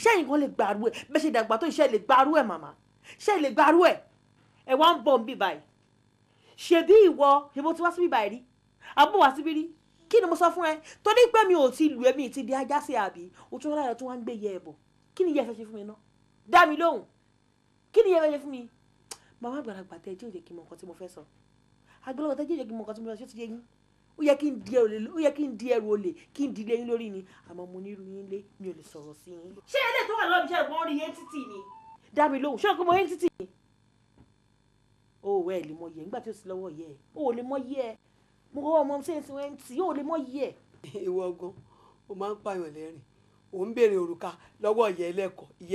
ṣẹ́yìn kan lè gbàrú ẹ̀ bẹ́ẹ̀ ṣe dàgbà tó ṣe lè gbàrú ẹ̀ màmá ṣe lè gbàrú ẹ̀ ẹ̀ wá ń bọ̀ ń bì báyìí ṣebí ìwọ ṣe mo ti wá síbí báyìí rí àbúrò wá síbí rí kí ni mo sọ fún ẹ torí pé mi ò ti lù ẹ́ mi ti di ajá sí àbí o tún láyọ̀ tó wá ń gbé yẹ ẹ̀ bọ̀ kí ni yẹ fẹ́ ṣe fún mi ná dá mi lóhùn kí ni yẹ fẹ́ ṣe fún mi màmá àgbàlagbà tẹ ẹjẹ́ ò jẹ́ kí n mọ nǹkan tí mo fẹ́ sọ àgbàlagbà tẹ ẹjẹ́ ò jẹ́ kí n mọ nǹkan tí mo fẹ́ sọ ṣé ti yé yín ó yẹ kí n di ẹrù olè kí n di lé yín lórí ni àmọ́ mo nírú yín lé mi ò lè sọ̀rọ̀ sí yín. ṣé ilé tó wà lọ́wọ́ mi ṣe ìbọn rí entity ni dá mi lóhùn ṣé o kò mọ entity ni. o ò ẹ lè mọ yẹ nígbà tí o sì lọ́wọ́ yẹ ẹ o ò lè mọ yẹ ẹ mo kọ́ ọmọ ṣe ń sin entity o ò lè mọ yẹ ẹ. ìwọ gan o máa ń pààyàn lẹ́rìn ò ń béèrè òrùka lọ́wọ́ ìyá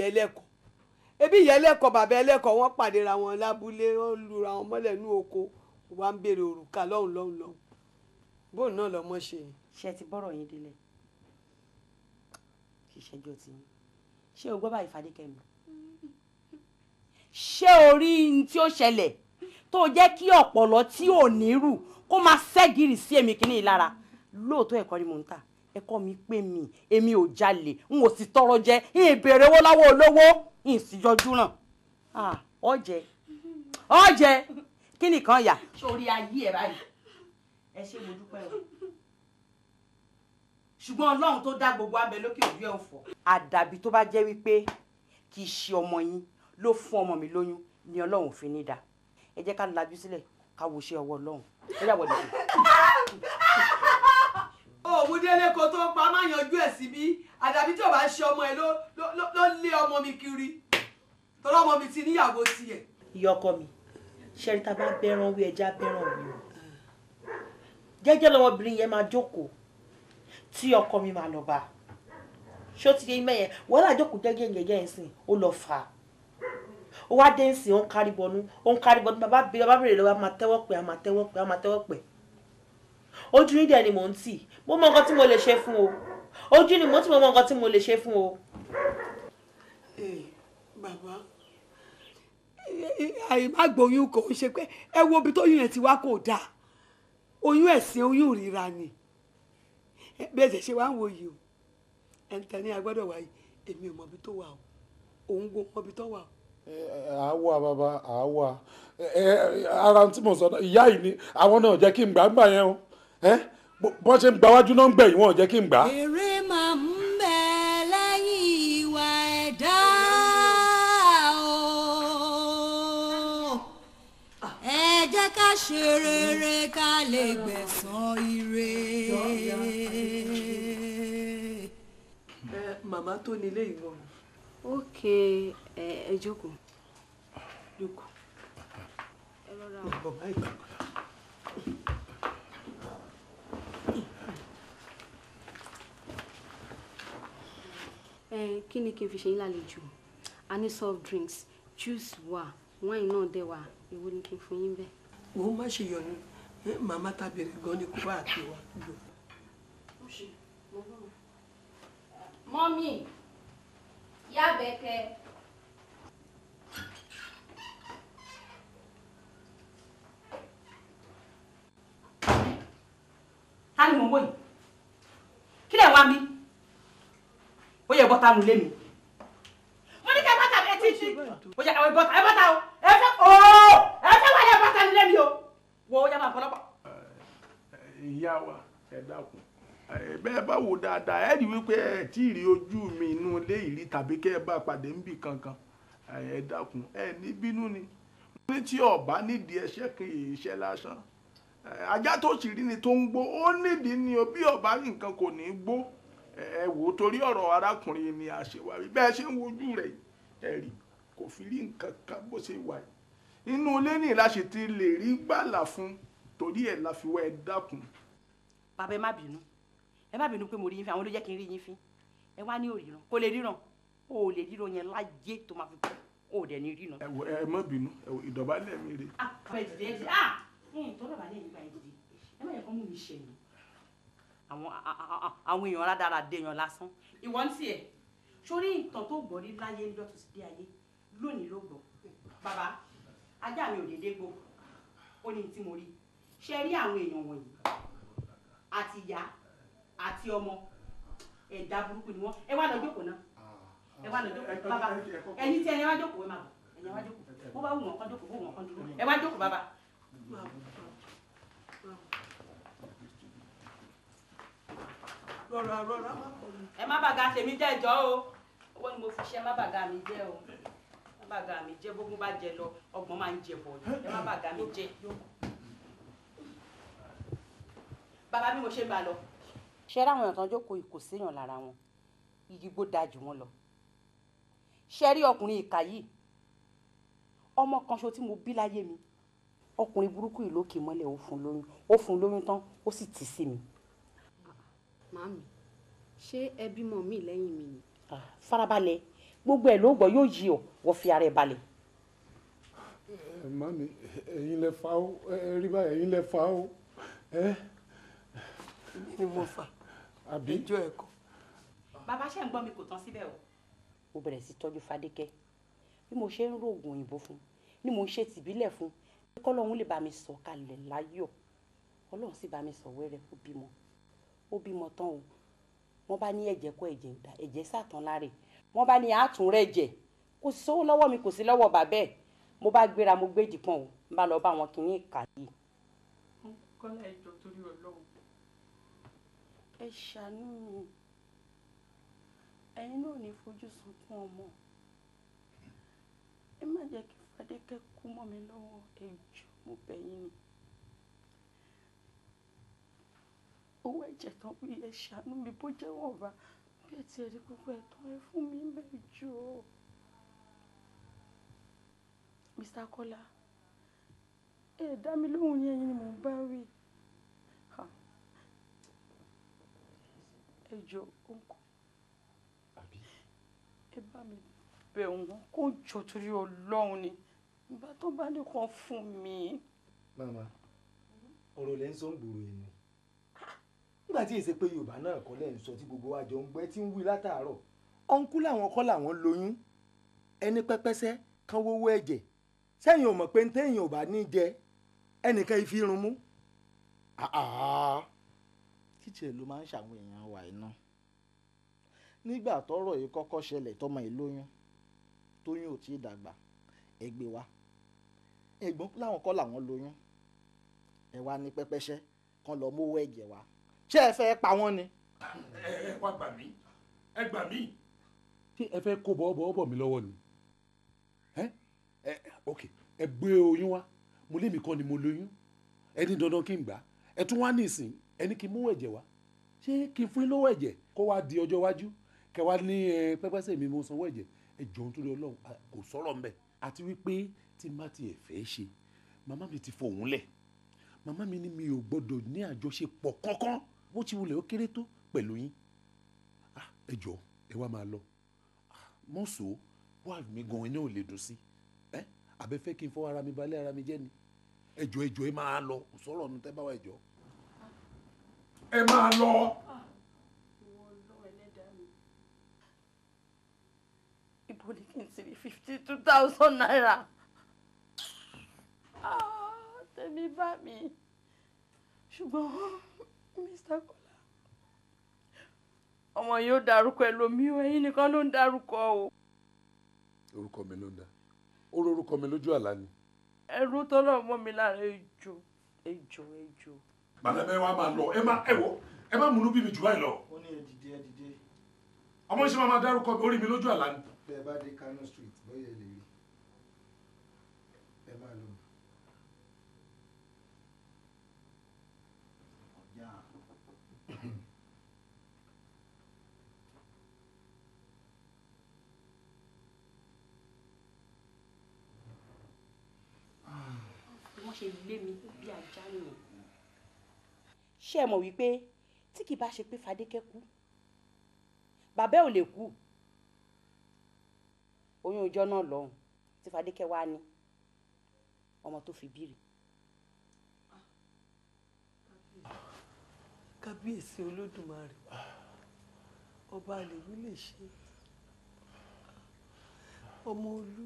ẹlẹ́kọ̀ọ́ ebi ìyá ẹlẹ́kọ̀ọ́ bàbá ẹlẹ́kọ̀ọ́ wọ́n pàdé ra wọn lábúlé wọ́n lura wọn mọ́lẹ̀ ní oko wọ́n ń béèrè òrùka lọ́hùn bóun náà lọ́mọ ṣe. ṣe ti bọ́rọ̀ yín délẹ̀ ṣiṣẹ́jọ́ tí ṣé o gbọ́ báyìí Fadékẹ́mi ṣé o rí n tí ó ṣẹlẹ̀ tó jẹ́ kí ọ̀pọ̀lọ́ tí ò ní rù kó máa ṣẹ́gìrì sí èmi kìíní lára lóòótọ́ ẹ̀kọ́ ni mò ń tà ẹ̀kọ́ mi pé mi èmi ò jalè n ò sì tọrọ jẹ n ìbèrè owó lọ́wọ́ olówó n sì yọjú náà ọ̀jẹ̀ kí nìkan yà. sórí ayé ẹ báyìí ẹ ṣe mo dúpẹ́ o ṣùgbọ́n Ọlọ́run tó dá gbogbo abẹ lókè ojú ẹ̀ ń fọ́. àdàbí tó bá jẹ́ wípé kì í ṣe ọmọ yín ló fún ọmọ mi lóyún ni Ọlọ́run fi ní dá ẹ jẹ́ ká lajú sílẹ̀ ká wo ṣe ọwọ́ Ọlọ́run ó yà wọlé. òmùdélé kò tó pa má yanjú ẹ̀ síbí àdàbí tí ò bá ṣe ọmọ ẹ ló lé ọmọ mi kiri torí ọmọ mi ti níyàwó tiẹ̀. ìyá ọkọ mi ṣẹ́rí tá a bá bẹ́ràn wí ẹja bẹ́ràn wí o jẹ́jẹ́ lọ́mọbìnrin yẹn máa jókòó tí ọkọ mi máa lọ bá ṣó ti yé mẹ́yẹn wọ́n là jókòó jẹ́jẹ́ gẹ́gẹ́ ẹ̀sìn ó lọ fà á ó wá dé ǹsìn ó ń kárí bọnú bàbá bèrè lọ́wọ́ a máa tẹ́wọ́ pẹ́ ojú ní dẹ̀ ni mò ń tì mo mọ nǹkan tí mo lè ṣe fún o ojú ni mo ti mọ nǹkan tí mo lè ṣe fún o. bàbá àìmágbóyún kò ń ṣe pé ẹ wo ibi tó yún yẹn ti wá kò dáa oyún ẹ̀sìn oyún ìríra ni bẹ́ẹ̀ ṣe wá ń wo yìí o ẹ̀ǹtẹ̀ ní agbọ́dọ̀ wáyé èmi ò mọ ibi tó wà o òun gbọ́ mọ ibi tó wà o. àwa bàbá àwa ara tí mo sọ ìyá yìí ni àwọn náà jẹ́ kí n gbà yẹn o bọ́n ṣe ń gba wájú náà ń gbẹ̀yìn wọn ò jẹ́ kí n gbà. èrè máa ń bẹ lẹ́yìn ìwà ẹ̀dá o ẹ jẹ́ ká ṣe rere ká lè gbẹ̀san ire. màmá tó nílé ìwọ. ok ẹ jókòó. jókòó. ẹ rọra o. bàbá ìgbà. kí ni kí n fi ṣe yín lálejò a ní soft drinks juice wà wine náà dẹ̀ wà èwo ni kí n fún yín bẹ́ẹ̀. wọ́n má ṣe yọnu màmá tàbírí gan ni kó bá àti wa jù. mọ́mì yá bẹ́kẹ́. ta ni mò ń wò yìí kí lè wá mi ó yẹ bọ́tà nù lé mi. mo ní kí ẹ bọ́tà mi etí ìṣí ó yẹ ẹ bọ́tà o ẹ fẹ́ wà lẹ bọ́tà nù lé mi o wo ó yẹ máa fọlọ́pọ̀. ìyá wa ẹ dákun bẹ́ẹ̀ bá wò dáadáa ẹ rí wípé ẹ tí ì rí ojú mi inú ilé ìrí tàbí kẹ́ ẹ bá pàdé níbì kankan ẹ dákun ẹ ní bínú ni ní tí ọba nídìí ẹṣẹ kan iṣẹ́ lásán ajá tó sì rí ni tó ń gbó ó nídìí ni o bí ọba rí nǹkan kò ní í gbó ẹ wò ó torí ọ̀rọ̀ arákùnrin ni àṣewárí bẹ́ẹ̀ ṣe ń wojú rẹ̀ ẹ rí kò fi rí nǹkan kan bó ṣe wà yìí inú ilé ní ìlàṣẹ ti lè rí gbàlà fún torí ẹ̀ la fi wá ẹ dákun. bàbá ẹ má bínú pé mo rí yín fín àwọn ló jẹ́ kí n rí yín fín ẹ wá ní òríran kò lè ríran o ò lè ríran yẹn láyé tó máa fi kú o ò dẹ̀ ní ríran. ẹ má bínú ìdọ̀bálẹ̀ mi rè. ẹ dìde ẹ dìde tọ́lọ̀ bá lẹ́yìn nípa ẹ dìde ẹ má yẹ kó mú mi ṣe yìí àwọn èèyàn rádaràdé èèyàn lásán ìwọ ń tiẹ̀ sórí ìtàn tó gbọ́ rí láyé ń dọ́tún sí dé ayé lónìí ló gbọ́ bàbá ajá mi ò dédé gbó ó ní tí mo rí ṣe rí àwọn èèyàn wọ̀nyí àti ìyá àti ọmọ ẹ̀dá burúkú ni wọ́n ẹ wá lọ jókòó náà ẹ wá lọ jókòó bàbá ẹ̀yin tí ẹni wá jókòó ẹ máa bọ̀ ẹ̀yin wá jókòó bó bá wù wọ́n kán jókòó bó wù wọ́n kán dúró ẹ wá jókòó bàbá. rọra ẹ má bàgà tèmi jẹ́ ìjọ o owó ni mo fi ṣe má bàgà mi jẹ́ o má bàgà mi jẹ́ bógún bá jẹ lọ ọgbọ̀n máa ń jẹ bọ̀ ẹ má bàgà mi jẹ́. bàbá bí mo ṣe ń bá lọ. ṣé ráwọn èèyàn kan jókòó kò séèyàn lára wọn igi gbó dáa jù wọn lọ ṣé rí ọkùnrin ìkà yìí ọmọ kan ṣo tí mo bí láyé mi ọkùnrin burúkú yìí ló kì í mọ́lẹ̀ ó fún lóyún tán ó sì tì sí mi. Màámi, ṣé ẹ bímọ mi lẹ́yìn mi ni? Farabalẹ̀ gbogbo ẹ̀ ló gbọ́ yóò yí ọ wọ́n fi ara ẹ̀ balẹ̀. Màámi ẹ̀yin lẹ fa ó rí báyìí ẹ̀yin lẹ fa ó. ni mo fà ẹjọ́ ẹ̀kọ́. bàbá ṣe ń gbọ́ mi kò tán síbẹ̀ o. mo bẹ̀rẹ̀ sí tọ́jú Fadékẹ́ bí mo ṣe ń rògùn òyìnbó fún ni mo ń ṣe tìbílẹ̀ fún kọ́lọ́hún lè bá mi sọ kalẹ̀ láyọ̀ Ọlọ́run sì bá mi sọ wẹ́rẹ́ ó bímọ tán o wọ́n bá ní ẹ̀jẹ̀ kọ́ ẹ̀jẹ̀ ìdá ẹ̀jẹ̀ sàtàn láre wọ́n bá ní àtún rẹ̀ jẹ̀ kò sí sówó lọ́wọ́ mi kò sí lọ́wọ́ bàbá ẹ̀ mo bá gbéra mo gbé ìdìpọ̀n o n bá lọ bá wọn kì í ní ìkà yìí. kọ́lá ẹjọ́ torí Ọlọ́run. ẹ ṣàánú mi ẹ̀yin náà ní fojú sunkún ọmọ ẹ má jẹ́ kí Fadékẹ́ kú mọ́ mi lọ́wọ́ ẹjọ́ mo bẹ̀ yín ni. owó ẹ̀jẹ̀ tán bí ẹ ṣàánú mi bó jẹ́ wọ́n bá bí ẹ ti rí gbogbo ẹ̀tàn ẹ fún mi mẹ́jọ. Mr. Kọ́lá ẹ dá mi lóhùn yẹn ni mò ń bá wí. ẹ jọ òǹkọ ẹ bá mi bẹ̀ wọ́n kó jọ torí Ọlọ́run ni ìgbà tó bá ní kan fún mi. Màmá ọ̀rọ̀ lẹ́ ń sọ ń gbòòrò ẹ̀nu nígbà tí èsè pé Yorùbá náà kọ́ lẹ́ ń sọ tí gbogbo wa jọ ń gbọ́ ẹ tí ń wí látàárọ̀ ọ̀nkú làwọn kọ́ làwọn lóyún ẹni pẹ́pẹ́sẹ́ kan wówó ẹ̀jẹ̀ sẹ́yìn ò mọ̀ pé ń téèyàn ò bá ní jẹ ẹnìkan ìfi irun mú. títí ẹ ló máa ń ṣàwọn èèyàn wa iná nígbà tọ́rọ̀ yìí kọ́kọ́ ṣẹlẹ̀ tọmọ yìí lóyún tóyún ò tí ì dàgbà ẹ gbé wa ẹ̀gbọ́n láwọn kọ́ làwọn lóyún ẹ wá ní pẹ́pẹ́sẹ́ kan lọ mówó ẹ̀jẹ̀ wa ṣé ẹ fẹ́ pa wọ́n ni. ẹ wá gbà mí ẹ gbà mí. ṣé ẹ fẹ́ kó bọ́ mi lọ́wọ́ ni ok ẹ gbé oyún wá mo lémi kọ́ ni mo lóyún ẹni dandan kí n gbà ẹ tún wá nísìn ẹni kí n mú ẹ̀jẹ̀ wá ṣé kí n fún yín lówó ẹ̀jẹ̀ kó wá di ọjọ́ iwájú kẹ wá ní pẹ́pẹ́sẹ̀ mi mo sanwó ẹ̀jẹ̀ ẹ jọ̀ọ́ nítorí Ọlọ́run kò sọ̀rọ̀ mbẹ̀ àti wípé tí n bá tiẹ̀ fẹ́ ṣe màmá mi ti fòun lẹ̀ màmá mi ní mi ò gbọ́dọ̀ ní àjọṣepọ̀ kankan bó ti wulẹ̀ ó kéré tó pẹ̀lú yín ẹ jọ̀ọ́ ẹ wá máa lọ mọ́sọ̀ wà mí gan iná ò lè dùn sí àbẹ́fẹ́ kí n fọwọ́ ara mi balẹ̀ ara mi jẹ́ ni ẹ jọ̀ọ́ ẹ máa lọ kò sọ̀rọ̀ ọ̀nù tẹ́ bá wà ẹ jọ̀ọ́ ẹ máa lọ. ibo ni kí n ti rí 52,000 naira tẹ̀mí bá mi ṣùgbọ́n Mr. Kọ́lá ọmọ yóò dárúkọ ẹlòmíì ẹ̀yin nìkan ló ń dárúkọ o. orúkọ mi ló ń dá orúkọ mi lójú àlá ni. ẹrú tọ́lọ̀ mọ́ mi lára ejò. bàbá ẹ wá máa lọ ẹ má múnú bí mi jù báyìí lọ. ó ní ẹ dìde. ọmọ ìṣe máa dárúkọ orí mi lójú àlá ni. bẹ́ẹ̀ bá dé Kano Street bóyá ẹ lè rí ẹ máa lọ. wọ́n ṣe lé mi bí ajá nìyẹn. ṣé ẹ mọ̀ wípé tí kì bá ṣe pé Fadékẹ́ kú bàbá ò lè kú oyún ọjọ́ náà lọ́hùn tí Fadékẹ́ wá ní ọmọ tó fi bírì. kábíyèsí Olódùmarè ọba àlèwí lè ṣe ọmọ Olú